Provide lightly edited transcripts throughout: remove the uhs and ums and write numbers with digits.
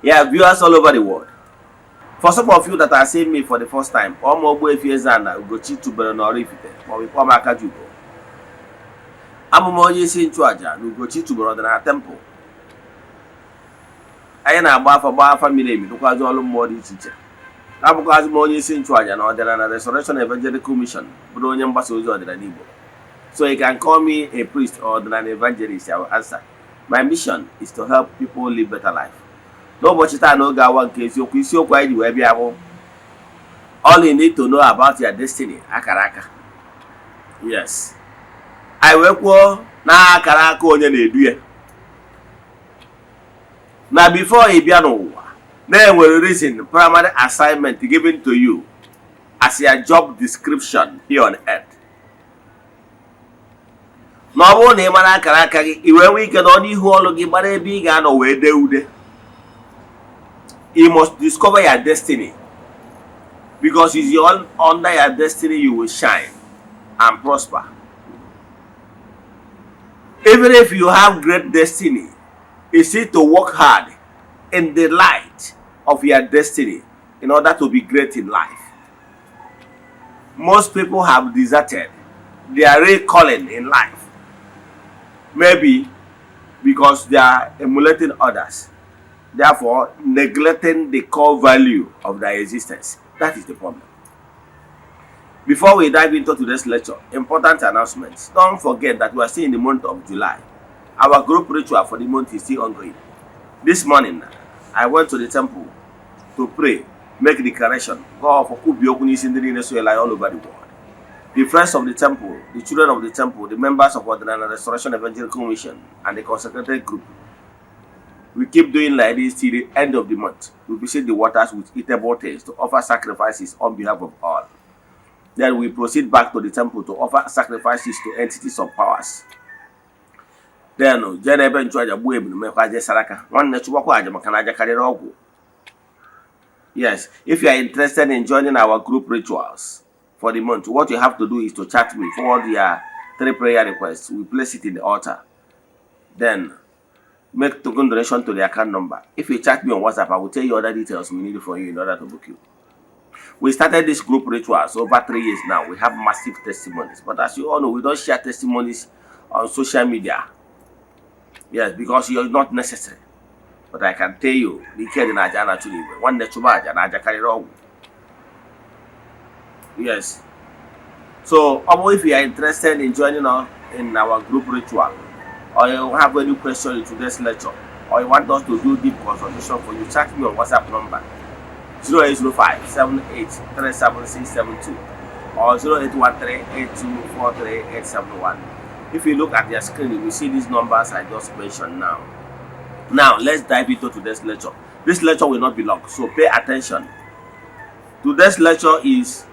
Yeah, viewers all over the world. For some of you that are seeing me for the first time, Eze-Ana Ugochi tubelu na Oraifite ma ọ bụ Akaraka Jugo. Abụ m onye isi nchụaja na Ugochi tubelu ọdịnala temple. Anyị na-agba afa miri emi dụkwazi ọrụ mmụọ dị iche iche. Abụkwazi m onye isi nchụaja na ọdịnala Restoration Evangelical Mission, bụrụ onye mgbasa ozi ọdịnala Igbo. So you can call me a priest or an evangelist. I will answer. My mission is to help people live better life. N'ụbọchị taa n'oge awa nke isiokwu anyị ji wee bịa bụ all you need to know about your destiny, Akaraka. Yes. I wee kwuo na Akaraka onye na-edu ya. Na before ị bịa n'ụwa, na-enwere reason primary assignment given to you as your job description here on earth. Na ọ bụrụ na ị mara Akaraka gị, i wee nwee ike nọ n'ihu ọrụ gị mara ebe ị ga-anọ wee dee ude. You must discover your destiny, because it's under your destiny you will shine and prosper. Even if you have great destiny, it's it to work hard in the light of your destiny in order to be great in life. Most people have deserted their real calling in life, maybe because they are emulating others, therefore neglecting the core value of their existence. That is the problem. Before we dive into today's lecture, important announcements. Don't forget that we are still in the month of July. Our group ritual for the month is still ongoing. This morning, I went to the temple to pray, make declaration, God for all over the world. The friends of the temple, the children of the temple, the members of the Restoration Evangelical Mission, and the consecrated group, we keep doing like this till the end of the month. We visit the waters with eatable things to offer sacrifices on behalf of all. Then we proceed back to the temple to offer sacrifices to entities of powers. Then, yes, if you are interested in joining our group rituals for the month, what you have to do is to chat me, forward your 3 prayer requests. We place it in the altar. Then make token donation to the account number. If you chat me on WhatsApp, I will tell you other details we need for you in order to book you. We started this group rituals over 3 years now. We have massive testimonies. But as you all know, we don't share testimonies on social media. Yes, because you're not necessary. But I can tell you, the kid in Eze-Ana actually, one day yes. So, if you are interested in joining us in our group ritual, or you have any question in today's lecture, or you want us to do deep consultation for you, chat me on WhatsApp number 0805 7837672 or 0813-8243-871. If you look at your screen, you will see these numbers I just mentioned now. Now, let's dive into today's lecture. This lecture will not be long, so pay attention. Today's lecture is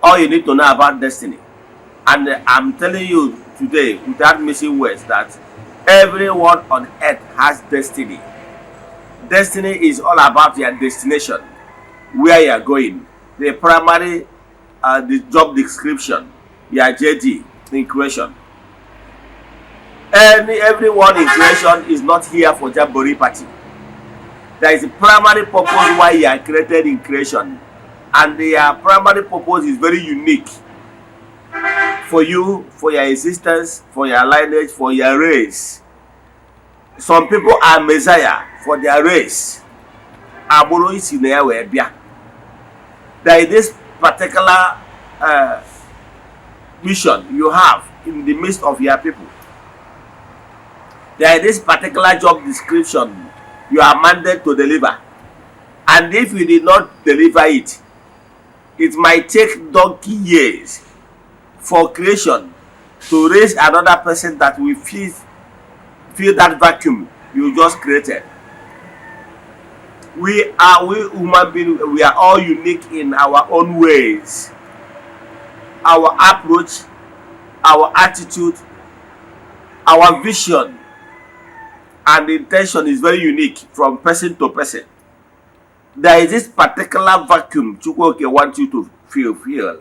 all you need to know about destiny. And I'm telling you today, without missing words, that everyone on earth has destiny. Destiny is all about your destination, where you are going, the primary, the job description, your JD in creation. Everyone in creation is not here for Jamboree party. There is a primary purpose why you are created in creation, and their primary purpose is very unique for you, for your existence, for your lineage, for your race. Some people are Messiah for their race. There is this particular mission you have in the midst of your people. There is this particular job description you are mandated to deliver. And if you did not deliver it, it might take donkey years for creation to raise another person that will fill that vacuum you just created. We human beings, we are all unique in our own ways. Our approach, our attitude, our vision and intention is very unique from person to person. There is this particular vacuum Chukwuoke wants you to feel.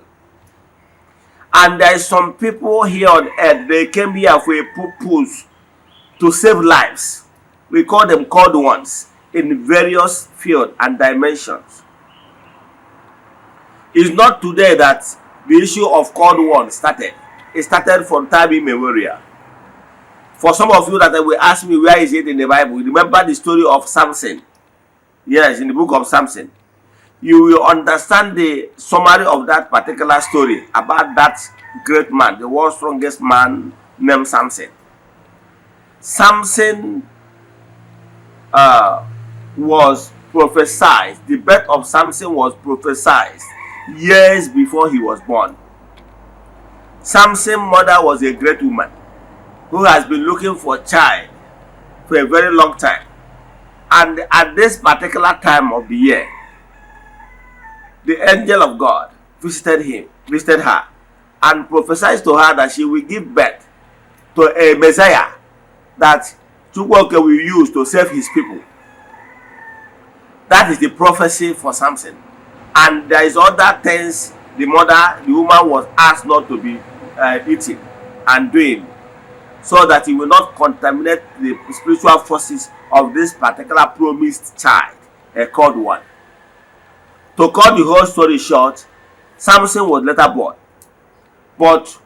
And there is some people here on earth, they came here for a purpose to save lives. We call them called ones. in various fields and dimensions. It's not today that the issue of called one started. It started from time immemorial. For some of you that will ask me where is it in the Bible, remember the story of Samson. Yes, in the book of Samson. You will understand the summary of that particular story about that great man, the world's strongest man named Samson. Samson was prophesied. The birth of Samson was prophesied years before he was born. Samson's mother was a great woman who has been looking for a child for a very long time. And at this particular time of the year, the angel of God visited her, and prophesied to her that she will give birth to a Messiah that Chukwuka will use to save his people. That is the prophecy for Samson. And there is other things the woman was asked not to be eating and doing, so that he will not contaminate the spiritual forces of this particular promised child, a called one. To cut the whole story short, Samson was later born. But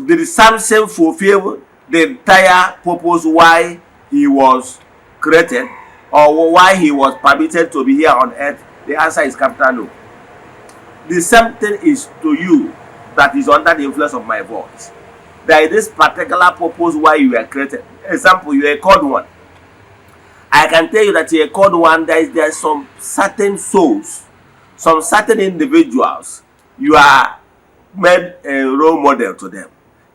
did Samson fulfill the entire purpose why he was created, or why he was permitted to be here on earth? The answer is capital no. The same thing is to you that is under the influence of my voice. There is this particular purpose why you were created. Example, you are a called one. I can tell you that you are a called one. There are some certain souls, some certain individuals, you are made a role model to them.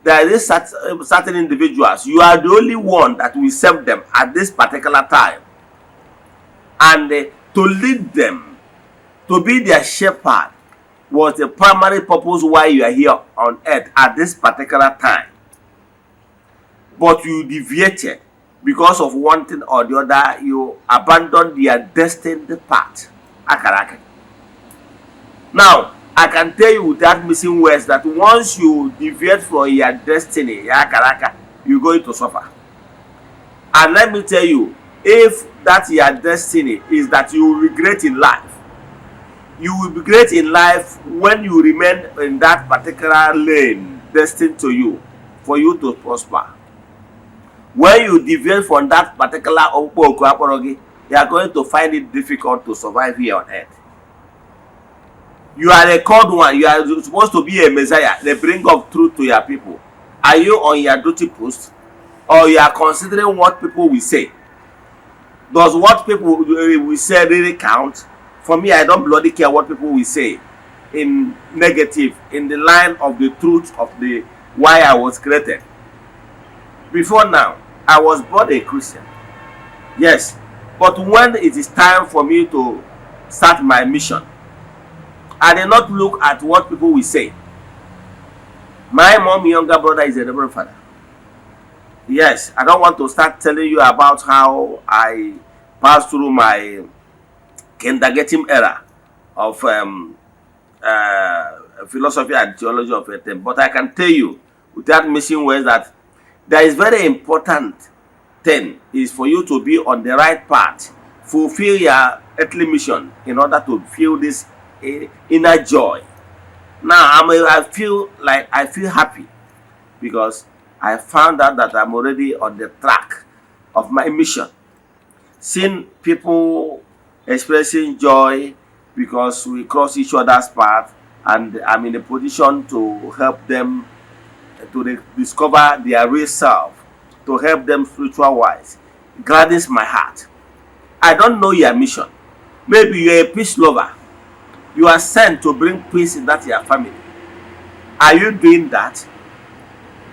There is certain individuals, you are the only one that will serve them at this particular time. And to lead them, to be their shepherd, was the primary purpose why you are here on earth at this particular time. But you deviated because of one thing or the other. You abandoned their destined path. Akaraka. Now, I can tell you without missing words that once you deviate from your destiny, Akaraka, you're going to suffer. And let me tell you, if that your destiny is that you will regret in life, you will be great in life when you remain in that particular lane destined to you, for you to prosper. When you deviate from that particular okpo, you are going to find it difficult to survive here on earth. You are a called one. You are supposed to be a Messiah, the bringer of truth to your people. Are you on your duty post, or you are considering what people will say? Does what people will say really count? For me, I don't bloody care what people will say in negative, in the line of the truth of the why I was created. Before now, I was born a Christian. Yes, but when it is time for me to start my mission, I did not look at what people will say. My mom, younger brother, is a Reverend Father. Yes, I don't want to start telling you about how I passed through my kindergarten era of philosophy and theology of a thing. But I can tell you, without missing words, that there is very important thing is for you to be on the right path, fulfill your earthly mission in order to feel this inner joy. Now I feel happy because I found out that I'm already on the track of my mission. Seeing people expressing joy because we cross each other's path, and I'm in a position to help them to discover their real self, to help them spiritual wise, gladdens my heart. I don't know your mission. Maybe you're a peace lover. You are sent to bring peace in that your family. Are you doing that?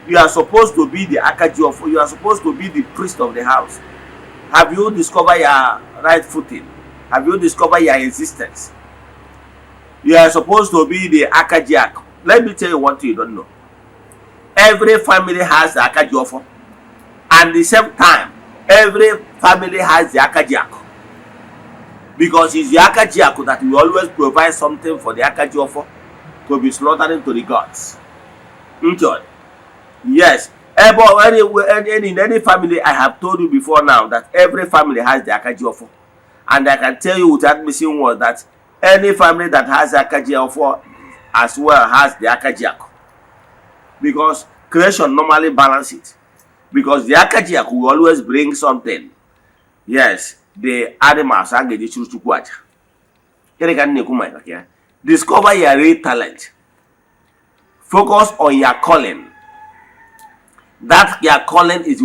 You are supposed to be the Akaji, you are supposed to be the priest of the house. Have you discovered your right footing? Have you discovered your existence? You are supposed to be the Akajiak. Let me tell you one thing you don't know. Every family has the Akajiofo. And at the same time, every family has the Akajiak. Because it's the Akajiak that will always provide something for the Akajiofo to be slaughtered to the gods. Enjoy. Yes. In any family, I have told you before now that every family has the Akajiofo. And I can tell you without missing word that any family that has Akajiako as well has the Akajiako. Because creation normally balance it. Because the Akajiako will always bring something. Yes, the animals are getting to watch. Discover your real talent. Focus on your calling. That your calling is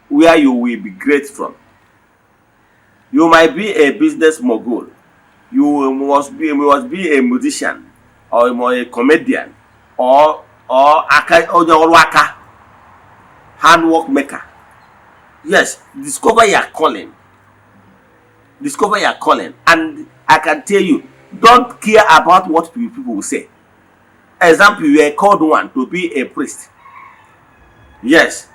where you will be great from. You might be a business mogul. You must be a musician or a comedian or worker, handwork maker. Yes, discover your calling. Discover your calling, and I can tell you, don't care about what people will say. Example, you are called one to be a priest. Yes,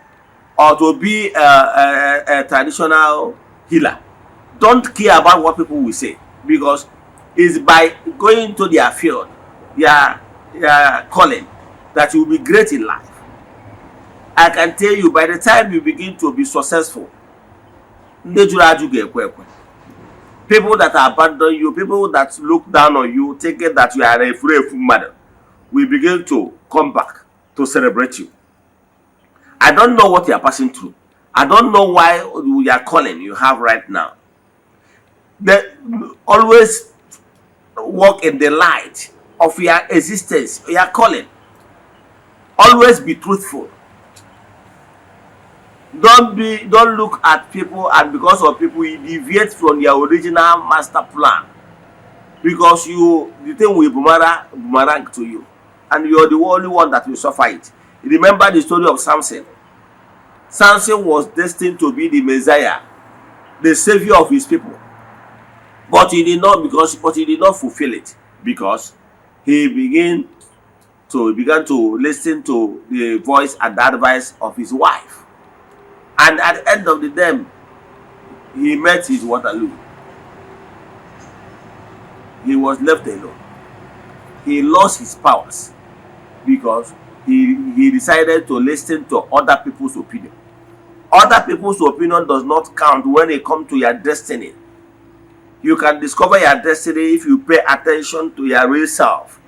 or to be a traditional healer. Don't care about what people will say, because it's by going to their field, their calling, that you will be great in life. I can tell you, by the time you begin to be successful, people that abandon you, people that look down on you, thinking that you are a free mother, will begin to come back to celebrate you. I don't know what you are passing through. I don't know why you are calling you have right now. Always walk in the light of your existence, your calling. Always be truthful. Don't look at people, and because of people you deviate from your original master plan, because the thing will boomerang to you, and you're the only one that will suffer it. Remember the story of Samson. Samson was destined to be the Messiah, the savior of his people, but he did not fulfill it, because he began to listen to the voice and the advice of his wife. And at the end of the day, he met his Waterloo. He was left alone. He lost his powers because he decided to listen to other people's opinion. Other people's opinion does not count when it comes to your destiny. You can discover your destiny if you pay attention to your real self.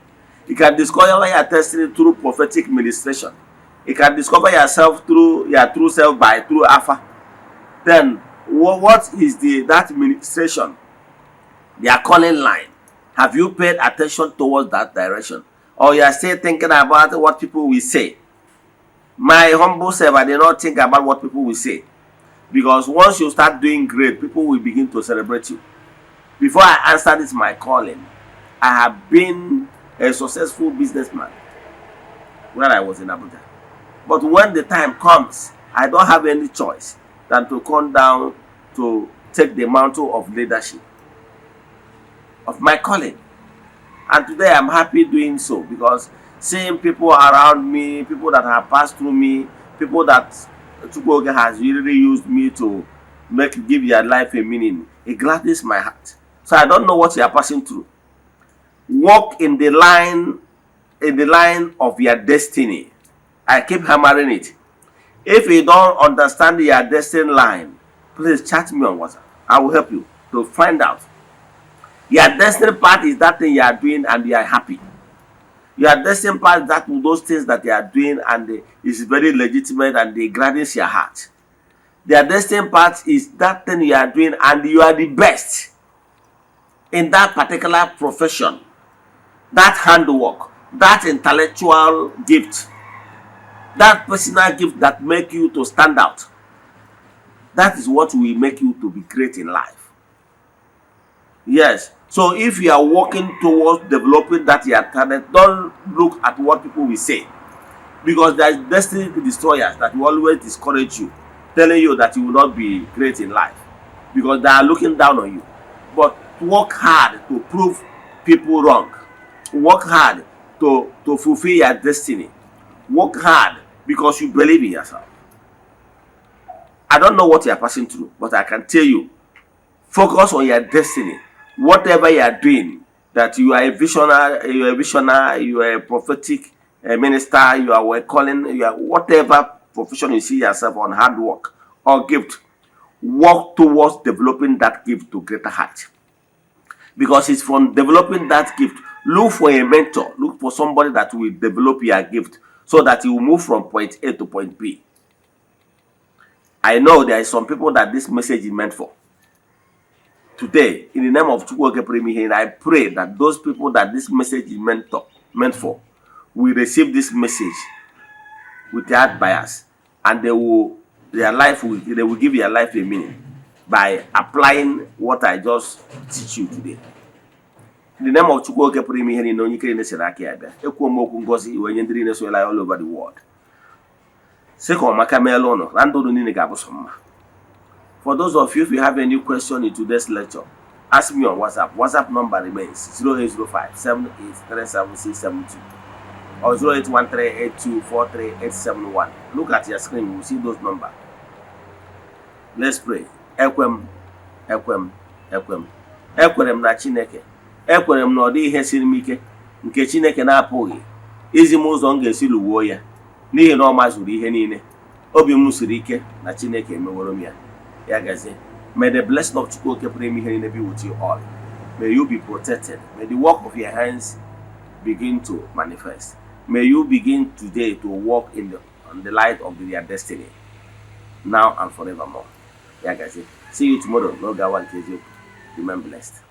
You can discover your destiny through prophetic ministration. You can discover yourself through your true self through Alpha. Then, what is that ministration? Their calling line. Have you paid attention towards that direction? Or you are still thinking about what people will say? My humble self, I did not think about what people will say. Because once you start doing great, people will begin to celebrate you. Before I answer this, my calling, I have been a successful businessman when I was in Abuja. But when the time comes, I don't have any choice than to come down to take the mantle of leadership of my calling. And today I'm happy doing so, because seeing people around me, people that have passed through me, people that Chukwuoke has really used me to give your life a meaning, it gladdens my heart. So I don't know what you are passing through. Walk in the line of your destiny. I keep hammering it. If you don't understand your destiny line, please chat me on WhatsApp. I will help you to find out. Your destiny part is that thing you are doing and you are happy. Your destiny part is those things that you are doing and is very legitimate and they gladdens your heart. Their destiny part is that thing you are doing and you are the best in that particular profession, that handwork, that intellectual gift, that personal gift that make you to stand out. That is what will make you to be great in life. Yes. So if you are working towards developing that your talent, don't look at what people will say. Because there is destiny destroyers that will always discourage you, telling you that you will not be great in life. Because they are looking down on you. But work hard to prove people wrong. Work hard to fulfill your destiny. Work hard because you believe in yourself. I don't know what you are passing through, but I can tell you, focus on your destiny. Whatever you are doing, that you are a visionary, you are a prophetic minister, you are a calling, you are whatever profession you see yourself on, hard work or gift, work towards developing that gift to greater height. Because it's from developing that gift. Look for a mentor. Look for somebody that will develop your gift so that you will move from point A to point B. I know there are some people that this message is meant for. Today, in the name of Chukwuoke Premihin, I pray that those people that this message is meant for will receive this message without bias, and they will give their life a meaning by applying what I just teach you today. In the name of Chukwuoke Premihin, no nyike ne seraki abia. Ekwuomoku ngozi iwenye ndiri ne so all over the world. Seko maka melo no, rando no ni ga busoma. For those of you, if you have any question in today's lecture, ask me on WhatsApp. WhatsApp number remains 0805 7837672 or 0813824381. Look at your screen, you will see those numbers. Let's pray. Ekwem na Chineke. Ekwem na odi ihe siri m ike nke Chineke na-apụghị izi m ụzọ m ga-esi luwo ya n'ihi na ọ mazuru ihe niile. Obi m siri ike na Chineke emeworo m ya. May the blessing of Chukwuoke Premihin be with you all. May you be protected. May the work of your hands begin to manifest. May you begin today to walk on the light of your destiny, now and forevermore. See you tomorrow. No Gawan Keju. Remain blessed.